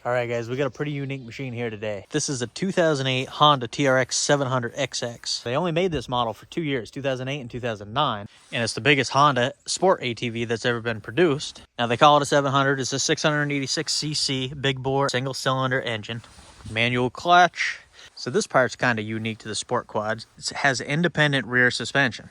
Alright guys, we got a pretty unique machine here today. This is a 2008 Honda TRX700xx. They only made this model for 2 years, 2008 and 2009. And it's the biggest Honda sport ATV that's ever been produced. Now they call it a 700. It's a 686cc big bore single cylinder engine. Manual clutch. So this part's kind of unique to the sport quads. It has independent rear suspension.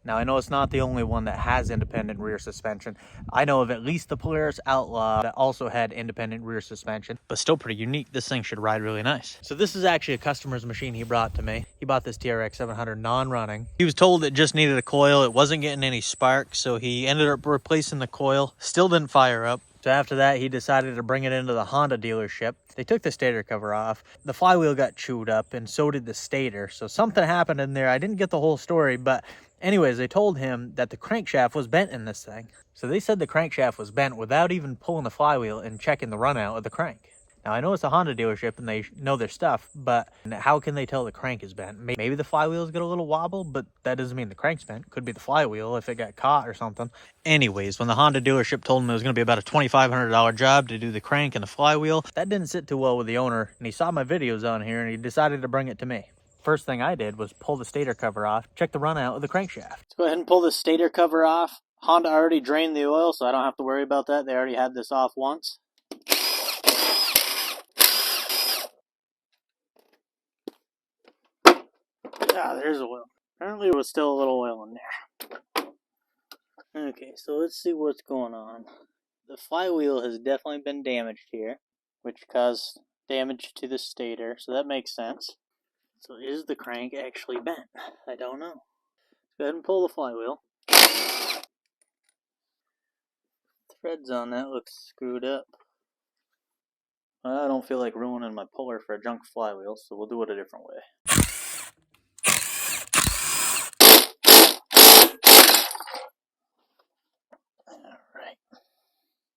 Now, I know it's not the only one that has independent rear suspension. I know of at least the Polaris Outlaw that also had independent rear suspension, but still pretty unique. This thing should ride really nice. So this is actually a customer's machine he brought to me. He bought this TRX700 non-running. He was told it just needed a coil. It wasn't getting any spark, so he ended up replacing the coil. Still didn't fire up. So after that, he decided to bring it into the Honda dealership. They took the stator cover off. The flywheel got chewed up, and so did the stator. So something happened in there. I didn't get the whole story, but anyways, they told him that the crankshaft was bent in this thing. So they said the crankshaft was bent without even pulling the flywheel and checking the run out of the crank. Now, I know it's a Honda dealership and they know their stuff, but how can they tell the crank is bent? Maybe the flywheel's got a little wobble, but that doesn't mean the crank's bent. Could be the flywheel if it got caught or something. Anyways, when the Honda dealership told him it was going to be about a $2,500 job to do the crank and the flywheel, that didn't sit too well with the owner, and he saw my videos on here and he decided to bring it to me. First thing I did was pull the stator cover off, check the run out of the crankshaft. Let's go ahead and pull the stator cover off. Honda already drained the oil, so I don't have to worry about that. They already had this off once. Ah, there's oil. Apparently there was still a little oil in there. Okay, so let's see what's going on. The flywheel has definitely been damaged here, which caused damage to the stator, so that makes sense. So is the crank actually bent? I don't know. Let's go ahead and pull the flywheel. Threads on that look screwed up. I don't feel like ruining my puller for a junk flywheel, so we'll do it a different way. Alright.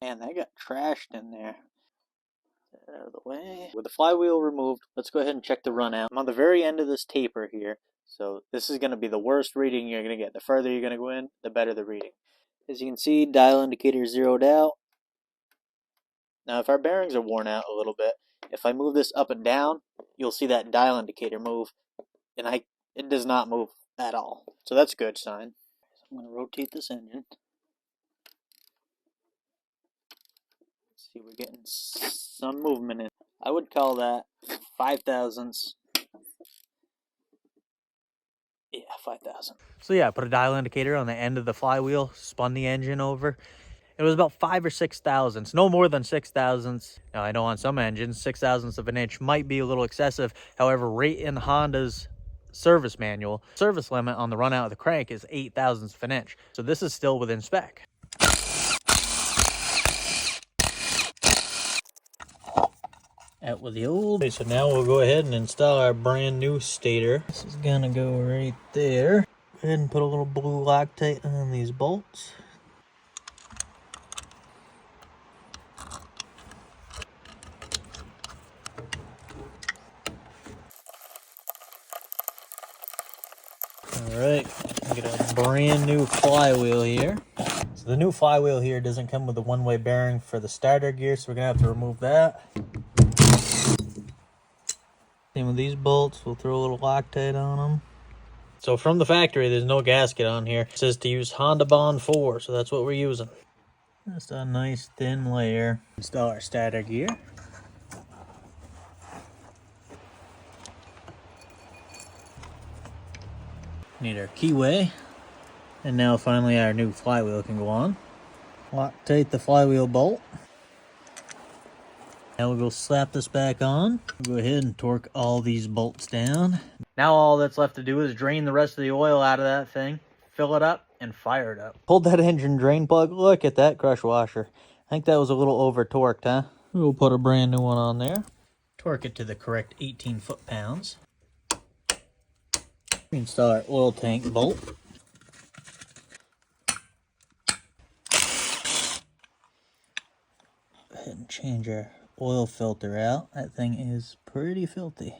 Man, that got trashed in there. Get that out of the way. With the flywheel removed, let's go ahead and check the run out. I'm on the very end of this taper here, so this is going to be the worst reading you're going to get. The further you're going to go in, the better the reading. As you can see, dial indicator zeroed out. Now, if our bearings are worn out a little bit, if I move this up and down, you'll see that dial indicator move, and it does not move at all. So that's a good sign. So I'm going to rotate this engine. Let's see, we're getting some movement in. I would call that 5/1000ths. Yeah, 5,000. So yeah, I put a dial indicator on the end of the flywheel, spun the engine over. It was about 5 or 6 thousandths, no more than 6 thousandths. Now, I know on some engines, 6 thousandths of an inch might be a little excessive. However, right in Honda's service manual, service limit on the run out of the crank is 8 thousandths of an inch. So this is still within spec. Out with the old. Okay, so now we'll go ahead and install our brand new stator. This is gonna go right there. Go ahead and put a little blue Loctite on these bolts. Alright, get a brand new flywheel here. So the new flywheel here doesn't come with a one-way bearing for the starter gear, so we're going to have to remove that. Same with these bolts, we'll throw a little Loctite on them. So from the factory, there's no gasket on here. It says to use Honda Bond 4, so that's what we're using. Just a nice thin layer. Install our starter gear. Need our keyway. And now finally our new flywheel can go on. Loctite the flywheel bolt. Now we'll go slap this back on. Go ahead and torque all these bolts down. Now all that's left to do is drain the rest of the oil out of that thing, fill it up, and fire it up. Pulled that engine drain plug. Look at that crush washer. I think that was a little over torqued, huh? We'll put a brand new one on there. Torque it to the correct 18 foot-pounds. Install our oil tank bolt. Go ahead and change our oil filter out. That thing is pretty filthy.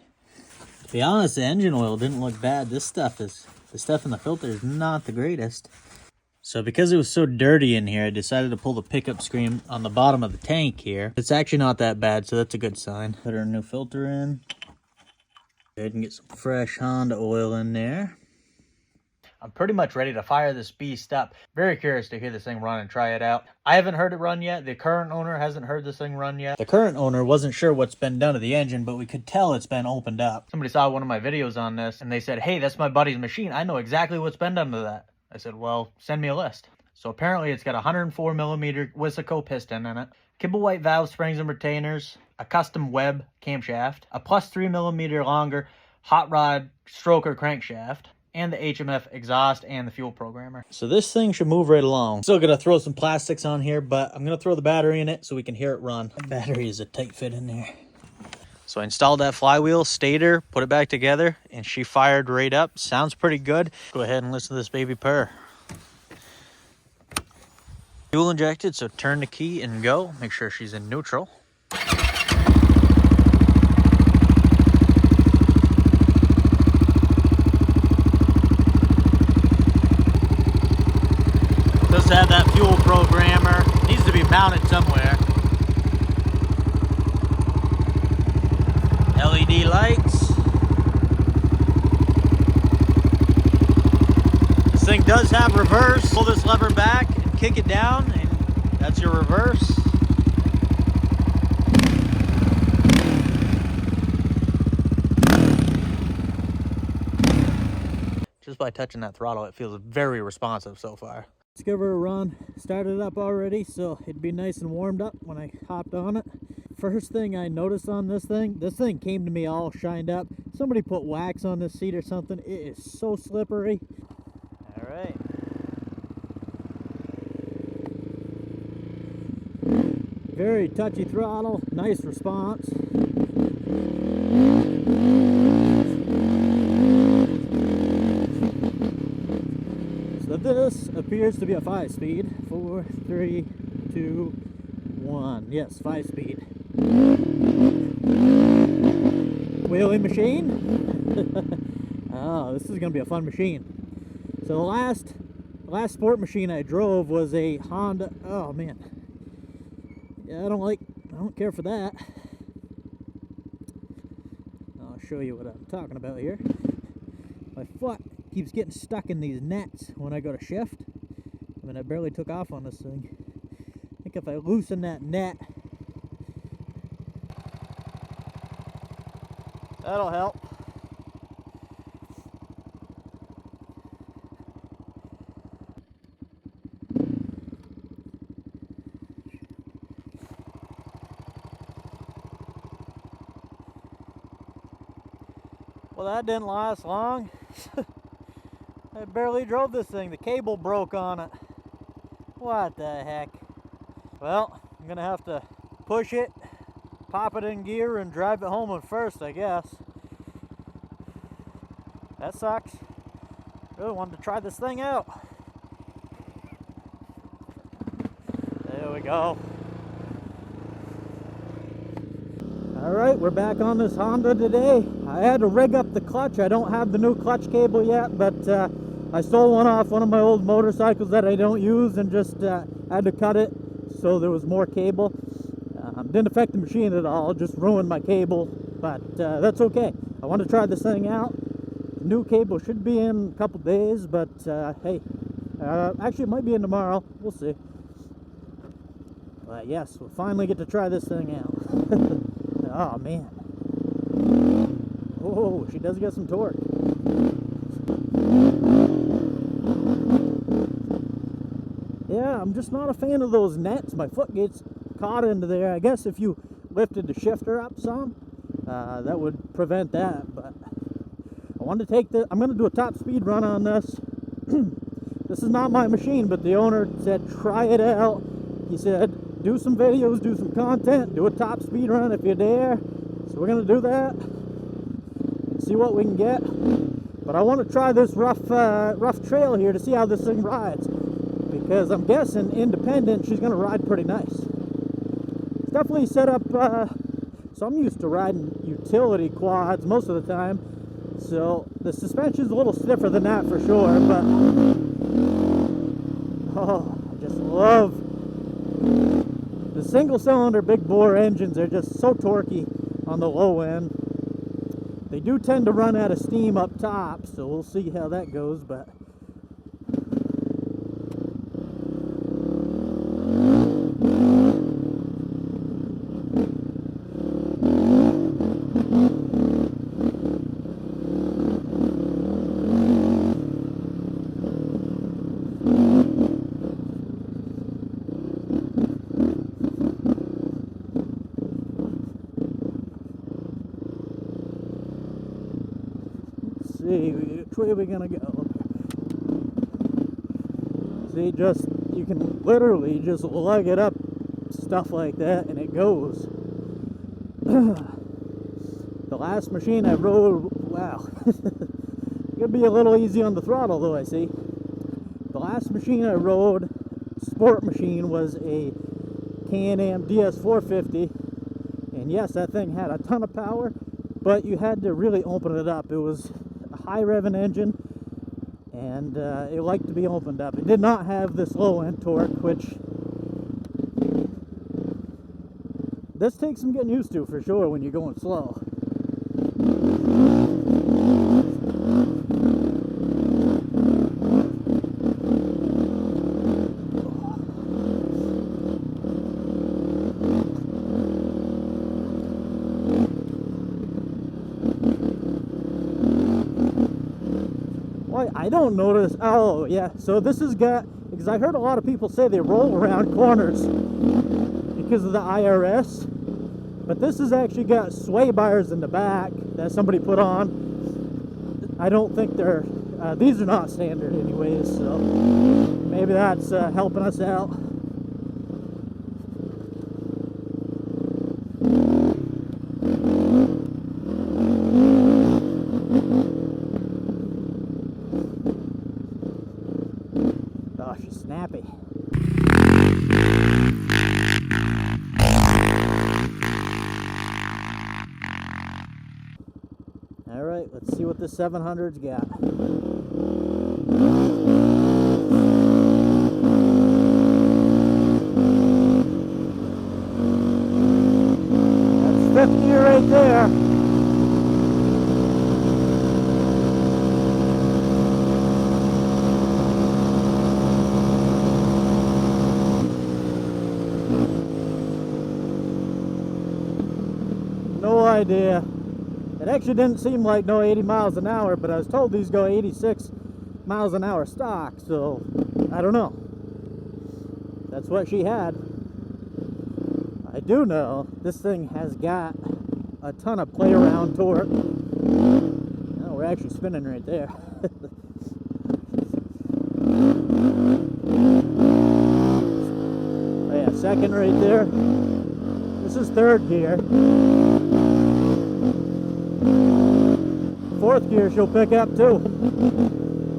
To be honest, the engine oil didn't look bad. The stuff in the filter is not the greatest. So because it was so dirty in here, I decided to pull the pickup screen on the bottom of the tank here. It's actually not that bad, so that's a good sign. Put our new filter in. Go ahead and get some fresh Honda oil in there. I'm pretty much ready to fire this beast up. Very curious to hear this thing run and try it out. I haven't heard it run yet. The current owner hasn't heard this thing run yet. The current owner wasn't sure what's been done to the engine, but we could tell it's been opened up. Somebody saw one of my videos on this and they said, hey, that's my buddy's machine. I know exactly what's been done to that. I said, well, send me a list. So apparently it's got a 104 millimeter Wissaco piston in it, kibble white valve springs and retainers, a custom web camshaft, a plus 3 millimeter longer hot rod stroker crankshaft, and the HMF exhaust and the fuel programmer. So this thing should move right along. Still gonna throw some plastics on here, but I'm gonna throw the battery in it so we can hear it run. The battery is a tight fit in there. So I installed that flywheel, stator, put it back together, and she fired right up. Sounds pretty good. Go ahead and listen to this baby purr. Fuel injected, so turn the key and go. Make sure she's in neutral. Does have that fuel programmer. Needs to be mounted somewhere. LED lights. This thing does have reverse. Pull this lever back and kick it down, and that's your reverse. Just by touching that throttle, it feels very responsive so far. Let's give her a run. Started up already, so it'd be nice and warmed up when I hopped on it. First thing I noticed on this thing came to me all shined up. Somebody put wax on this seat or something. It is so slippery. All right. Very touchy throttle, nice response. So this appears to be a 5-speed. 4, 3, 2, 1. Yes, 5-speed. Wheelie machine. Oh, this is gonna be a fun machine. So the last sport machine I drove was a Honda. Oh man, yeah, I don't care for that. I'll show you what I'm talking about here. My foot keeps getting stuck in these nets when I go to shift. I mean, I barely took off on this thing. I think if I loosen that net, that'll help. Well, that didn't last long. I barely drove this thing. The cable broke on it. What the heck? Well, I'm gonna have to push it, pop it in gear, and drive it home at first, I guess. That sucks. Really wanted to try this thing out. There we go. Alright, we're back on this Honda today. I had to rig up the clutch. I don't have the new clutch cable yet, but I stole one off one of my old motorcycles that I don't use and just had to cut it so there was more cable. Didn't affect the machine at all, just ruined my cable, but that's okay. I want to try this thing out. The new cable should be in a couple days, but hey, actually it might be in tomorrow. We'll see. But yes, we'll finally get to try this thing out. Oh man. Oh, she does get some torque. Yeah, I'm just not a fan of those nets. My foot gets caught into there. I guess if you lifted the shifter up some, that would prevent that. But I wanted to take the, I'm going to do a top speed run on this. This is not my machine, but the owner said try it out. He said do some videos, do some content, do a top speed run if you dare. So we're going to do that and see what we can get. But I want to try this rough trail here to see how this thing rides, because I'm guessing independent she's going to ride pretty nice. It's definitely set up, so I'm used to riding utility quads most of the time, so the suspension's a little stiffer than that for sure, but Oh, I just love the single cylinder big bore engines. Are just so torquey on the low end. They do tend to run out of steam up top, so we'll see how that goes, but see which way are we gonna go. See, just you can literally just lug it up stuff like that and it goes. The last machine I rode, wow, it'd be a little easy on the throttle though. I see the last machine I rode, sport machine, was a Can-Am DS450, and yes, that thing had a ton of power, but you had to really open it up. It was high revving engine, and it liked to be opened up. It did not have this low end torque, which this takes some getting used to for sure when you're going slow. I don't notice. Oh yeah, so this has got, because I heard a lot of people say they roll around corners because of the IRS, but this has actually got sway bars in the back that somebody put on. I don't think they're these are not standard anyways, so maybe that's helping us out. She's snappy. All right, let's see what this 700's got. That's 50 right there. No idea. It actually didn't seem like no 80 miles an hour, but I was told these go 86 miles an hour stock, so I don't know. That's what she had. I do know this thing has got a ton of play around torque. Oh, we're actually spinning right there. Oh yeah, second right there. This is third gear. Fourth gear she'll pick up too.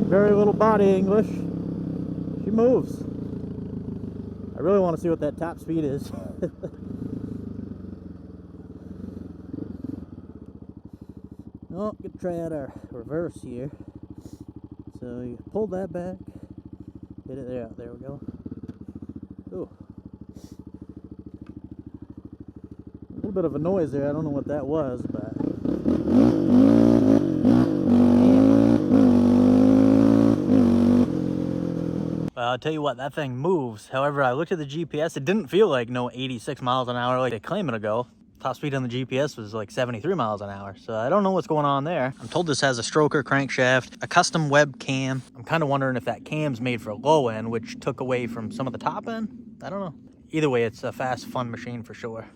Very little body English. She moves. I really want to see what that top speed is. Oh, good try out our reverse here. So you pull that back, hit it there. There we go. Ooh. A little bit of a noise there. I don't know what that was, but well, I'll tell you what, that thing moves. However, I looked at the GPS, it didn't feel like no 86 miles an hour like they claim it'll go. Top speed on the GPS was like 73 miles an hour, so I don't know what's going on there. I'm told this has a stroker crankshaft, a custom web cam. I'm kind of wondering if that cam's made for low end, which took away from some of the top end. I don't know. Either way, it's a fast, fun machine for sure.